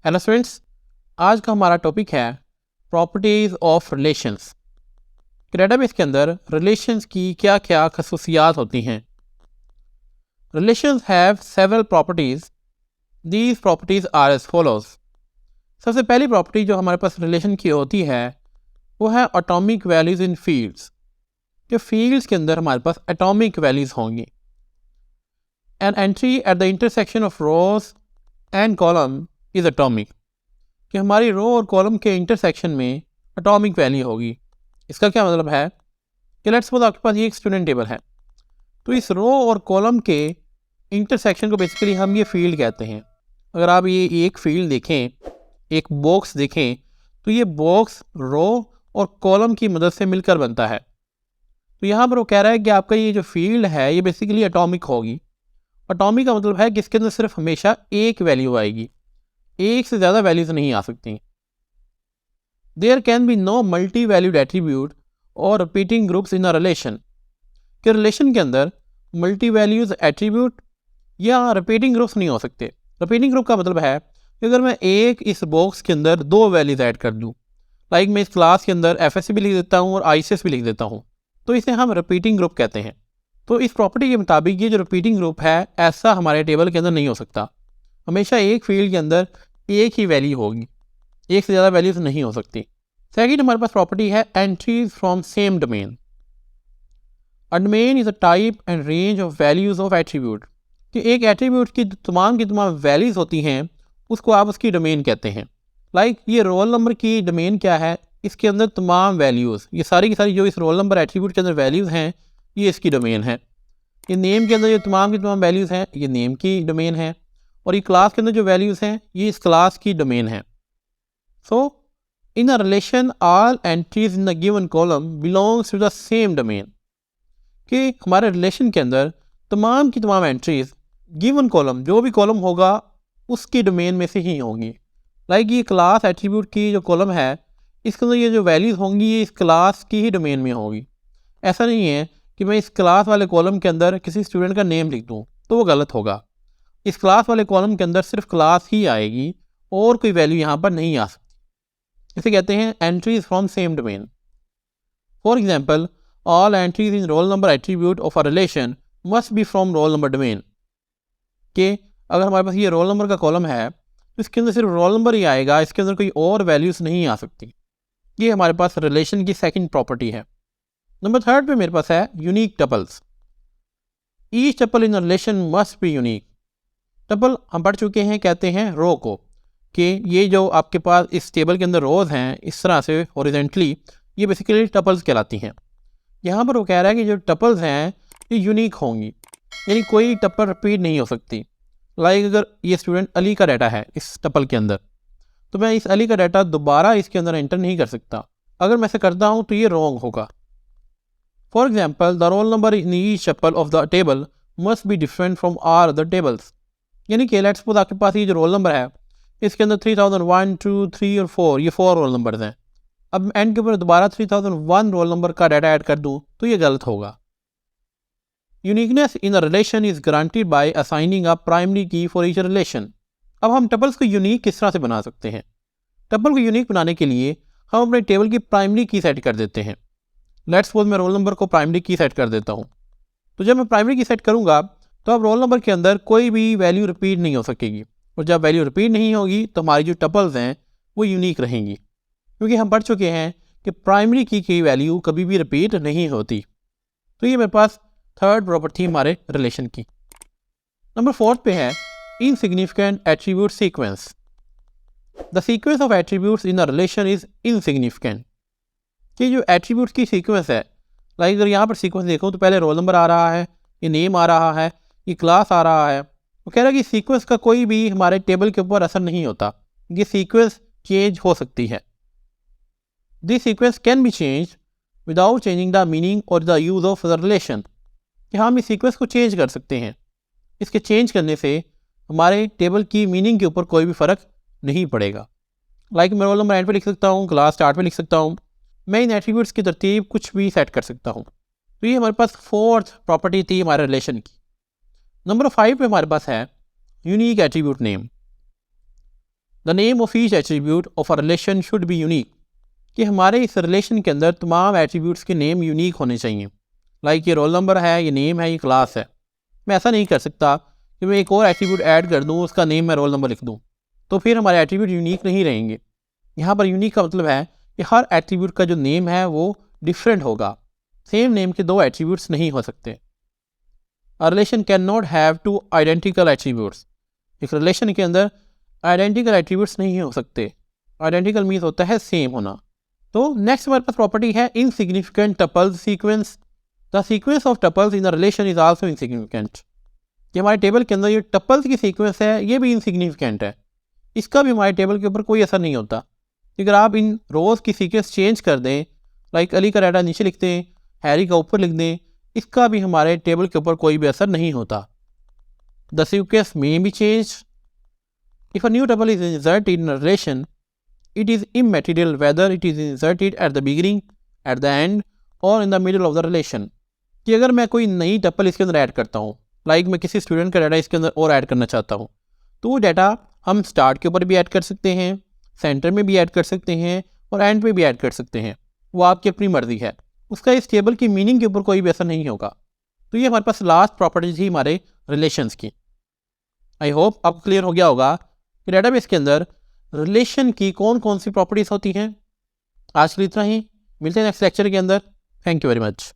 Hello students, आज का हमारा टॉपिक है प्रॉपर्टीज़ ऑफ रिलेशंस। डेटाबेस के अंदर रिलेशंस की क्या क्या खसूसियात होती हैं। Relations have several properties. These properties are as follows. सबसे पहली प्रॉपर्टी जो हमारे पास रिलेशन की होती है वो है एटॉमिक वैल्यूज़ इन फील्ड्स। जो फील्ड्स के अंदर हमारे पास एटॉमिक वैल्यूज़ होंगी। An entry at the intersection of rose and column is atomic. कि हमारी रो और कॉलम के इंटरसेक्शन में एटॉमिक वैल्यू होगी। इसका क्या मतलब है कि लेट्स सपोज आपके पास ये एक स्टूडेंट टेबल है, तो इस रो और कॉलम के इंटरसेक्शन को बेसिकली हम ये फील्ड कहते हैं। अगर आप ये एक फील्ड देखें, एक बॉक्स देखें, तो ये बॉक्स रो और कॉलम की मदद से मिलकर बनता है। तो यहाँ पर वो कह रहा है कि आपका ये जो फील्ड है ये बेसिकली एटॉमिक होगी। एटॉमिक का मतलब है कि इसके अंदर सिर्फ हमेशा एक वैल्यू आएगी, एक से ज़्यादा वैल्यूज नहीं आ सकती। There can be no multi valued attribute और repeating groups in a relation. कि रिलेशन के अंदर मल्टी वैल्यूज एट्रीब्यूट या रिपीटिंग ग्रुप्स नहीं हो सकते। रिपीटिंग ग्रुप का मतलब है कि अगर मैं एक इस बॉक्स के अंदर दो वैल्यूज ऐड कर दूँ, लाइक मैं इस क्लास के अंदर एफ भी लिख देता हूँ और ICS भी लिख देता हूँ, तो इसे हम रिपीटिंग ग्रुप कहते हैं। तो इस प्रॉपर्टी के मुताबिक ये जो रिपीटिंग ग्रुप है ऐसा हमारे टेबल के अंदर नहीं हो सकता। हमेशा एक फील्ड के अंदर एक ही वैल्यू होगी, एक से ज़्यादा वैल्यूज नहीं हो सकती। सेकंड हमारे पास प्रॉपर्टी है entries from same domain. A domain is a type and range of values of attribute. कि एक एट्रीब्यूट की तमाम वैल्यूज होती हैं उसको आप उसकी डोमेन कहते हैं। लाइक ये रोल नंबर की डोमेन क्या है, इसके अंदर तमाम वैल्यूज़, ये सारी की सारी जो इस रोल नंबर एट्रीब्यूट के अंदर वैल्यूज़ हैं ये इसकी डोमेन है। ये नेम के अंदर जो तमाम की तमाम वैल्यूज़ हैं ये नेम की डोमेन है, और ये क्लास के अंदर जो वैल्यूज़ हैं ये इस क्लास की डोमेन है। So, in a relation, all entries in the given column belongs to the same domain. कि हमारे रिलेशन के अंदर तमाम की तमाम एंट्रीज गिवन कॉलम, जो भी कॉलम होगा उसकी डोमेन में से ही होंगी। लाइक ये क्लास एट्रीब्यूट की जो कॉलम है इसके अंदर ये जो वैल्यूज़ होंगी ये इस क्लास की ही डोमेन में होगी। ऐसा नहीं है कि मैं इस क्लास वाले कॉलम के अंदर किसी स्टूडेंट का नेम लिख दूँ तो वो गलत होगा। इस क्लास वाले कॉलम के अंदर सिर्फ क्लास ही आएगी और कोई वैल्यू यहाँ पर नहीं आ सकती। इसे कहते हैं entries from same domain. For example, all entries in roll number attribute of a relation must be from roll number domain. कि अगर हमारे पास ये रोल नंबर का कॉलम है तो इसके अंदर सिर्फ रोल नंबर ही आएगा, इसके अंदर कोई और वैल्यूज़ नहीं आ सकती। ये हमारे पास रिलेशन की सेकंड प्रॉपर्टी है। नंबर थर्ड पे मेरे पास है unique tuples. Each tuple in relation must be unique. Tuple हम पढ़ चुके हैं, कहते हैं रो को, कि ये जो आपके पास इस टेबल के अंदर रोज़ हैं इस तरह से हॉरिजॉन्टली, ये बेसिकली टपल्स कहलाती हैं। यहाँ पर वो कह रहा है कि जो टपल्स हैं ये यूनिक होंगी, यानी कोई टपल रिपीट नहीं हो सकती। लाइक अगर ये स्टूडेंट अली का डाटा है इस टपल के अंदर, तो मैं इस अली का डाटा दोबारा इसके अंदर एंटर नहीं कर सकता। अगर मैं ऐसे करता हूँ तो ये रॉन्ग होगा। For example, the roll number in each tuple of the table must be different from our other tables. यानी कि लेट्स सपोज आपके पास ये जो रोल नंबर है इसके अंदर 3001, 2, 3 और 4, ये 4 रोल नंबर्स हैं। अब एंड के ऊपर दोबारा 3001 रोल नंबर का डाटा ऐड कर दूँ तो ये गलत होगा। Uniqueness in a relation is guaranteed bye assigning a primary की फॉर ईच रिलेशन। अब हम टपल्स को यूनिक किस तरह से बना सकते हैं? टपल को यूनिक बनाने के लिए हम अपने टेबल की प्राइमरी की सेट कर देते हैं। लेट्स सपोज मैं रोल नंबर को प्राइमरी की सेट कर देता हूँ। तो जब मैं प्राइमरी की सेट करूँगा तो अब रोल नंबर के अंदर कोई भी वैल्यू रिपीट नहीं हो सकेगी, और जब वैल्यू रिपीट नहीं होगी तो हमारी जो टपल्स हैं वो यूनिक रहेंगी, क्योंकि हम पढ़ चुके हैं कि प्राइमरी की वैल्यू कभी भी रिपीट नहीं होती। तो ये मेरे पास थर्ड प्रॉपर्टी हमारे रिलेशन की। नंबर फोर्थ पे है insignificant attribute sequence. The sequence of attributes in a relation is insignificant. कि जो एट्रीब्यूट्स की सीक्वेंस है, लाइक अगर यहाँ पर सीक्वेंस देखो तो पहले रोल नंबर आ रहा है, ये नेम आ रहा है, ये क्लास आ रहा है। वो कह रहा है कि सीक्वेंस का कोई भी हमारे टेबल के ऊपर असर नहीं होता, ये सीक्वेंस चेंज हो सकती है। This sequence can be change without changing the meaning और the use of the relation. कि हम इस सीक्वेंस को चेंज कर सकते हैं, इसके चेंज करने से हमारे टेबल की मीनिंग के ऊपर कोई भी फ़र्क नहीं पड़ेगा। लाइक मैं रोल नंबर एंड पे लिख सकता हूँ, क्लास स्टार्ट पे लिख सकता हूँ, मैं इन एट्रीब्यूट्स की तरतीब कुछ भी सेट कर सकता हूँ। तो ये हमारे पास फोर्थ प्रॉपर्टी थी हमारे रिलेशन की। नंबर 5 पे हमारे पास है unique attribute name. The name of each attribute of a relation should be unique, कि हमारे इस रिलेशन के अंदर तमाम एट्रीब्यूट्स के नेम यूनिक होने चाहिए। लाइक ये रोल नंबर है, ये नेम है, ये क्लास है। मैं ऐसा नहीं कर सकता कि मैं एक और एट्रीब्यूट ऐड कर दूँ, उसका नेम मैं रोल नंबर लिख दूँ, तो फिर हमारे एट्रीब्यूट यूनिक नहीं रहेंगे। यहाँ पर यूनिक का मतलब है कि हर एट्रीब्यूट का जो नेम है वो डिफरेंट होगा। सेम नेम के दो एट्रीब्यूट्स नहीं हो सकते। A relation can not have two identical attributes, एक रिलेशन के अंदर आइडेंटिकल एट्रीब्यूट्स नहीं हो सकते। आइडेंटिकल मीन्स होता है सेम होना। तो नेक्स्ट हमारे पास प्रॉपर्टी है insignificant tuples sequence. The sequence of tuples in the relation is also insignificant, कि हमारे टेबल के अंदर ये टपल्स की सीक्वेंस है ये भी इनसिग्निफिकेंट है, इसका भी हमारे टेबल के ऊपर कोई असर नहीं होता। अगर आप इन रोज़ की सीक्वेंस चेंज कर दें, लाइक अली का डाटा नीचे लिख दें, हैरी का ऊपर लिख दें, इसका भी हमारे टेबल के ऊपर कोई भी असर नहीं होता। द सीक्वेंस में B change if a new tuple is inserted in a relation, it is immaterial whether it is inserted at the beginning, at the end or in the middle of the relation, कि अगर मैं कोई नई tuple इसके अंदर add करता हूँ, like मैं किसी स्टूडेंट का डाटा इसके अंदर और ऐड करना चाहता हूँ, तो वो डाटा हम स्टार्ट के ऊपर भी ऐड कर सकते हैं, सेंटर में भी ऐड कर सकते हैं और एंड पे भी ऐड कर सकते हैं। वो आपकी अपनी मर्जी है, उसका इस टेबल की मीनिंग के ऊपर कोई भी असर नहीं होगा। तो ये हमारे पास लास्ट प्रॉपर्टी थी हमारे रिलेशंस की। आई होप आपको क्लियर हो गया होगा कि डेटाबेस के अंदर रिलेशन की कौन कौन सी प्रॉपर्टीज़ होती हैं। आज के लिए इतना ही, मिलते हैं नेक्स्ट लेक्चर के अंदर। Thank you very much.